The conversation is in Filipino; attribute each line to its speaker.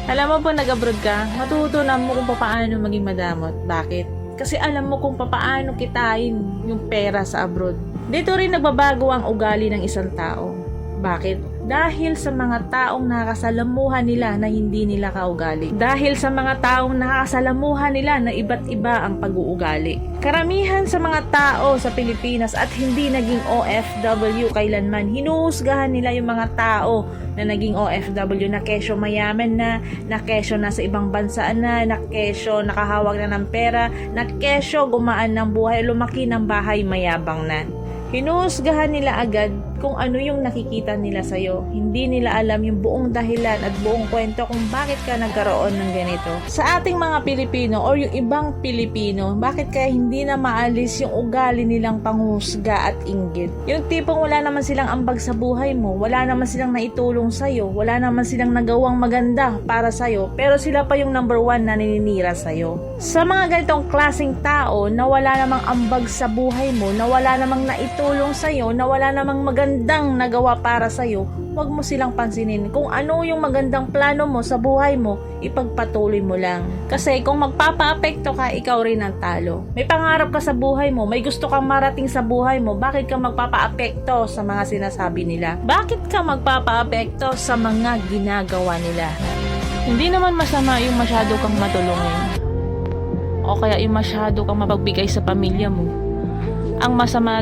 Speaker 1: Alam mo po, nag-abroad ka, matutunan mo kung paano maging madamot. Bakit? Kasi alam mo kung paano kitain yung pera sa abroad. Dito rin nagbabago ang ugali ng isang tao. Bakit? Dahil sa mga taong nakakasalamuhan nila na hindi nila kaugali. Dahil sa mga taong nakakasalamuhan nila na iba't iba ang pag-uugali. Karamihan sa mga tao sa Pilipinas at hindi naging OFW kailanman, hinuhusgahan nila yung mga tao na naging OFW na kesyo mayaman na kesyo nasa ibang bansa na kesyo nakahawak na ng pera, na kesyo gumaan ng buhay, lumaki ng bahay mayabang na. Hinuhusgahan nila agad kung ano yung nakikita nila sa'yo. Hindi nila alam yung buong dahilan at buong kwento kung bakit ka nagkaroon ng ganito. Sa ating mga Pilipino or yung ibang Pilipino, bakit kaya hindi na maalis yung ugali nilang panghusga at inggit? Yung tipong wala naman silang ambag sa buhay mo, wala naman silang naitulong sa'yo, wala naman silang nagawang maganda para sa'yo, pero sila pa yung number one na naninira sa'yo. Sa mga ganitong klaseng tao na wala namang ambag sa buhay mo, na wala namang naitulong sa'yo, na wala namang magandang nagawa para sa'yo, huwag mo silang pansinin. Kung ano yung magandang plano mo sa buhay mo, ipagpatuloy mo lang. Kasi kung magpapa-apekto ka, ikaw rin ang talo. May pangarap ka sa buhay mo, may gusto kang marating sa buhay mo, bakit ka magpapa-apekto sa mga sinasabi nila? Bakit ka magpapa-apekto sa mga ginagawa nila? Hindi naman masama yung masyado kang matulungin, o kaya yung masyado kang mapagbigay sa pamilya mo. Ang masama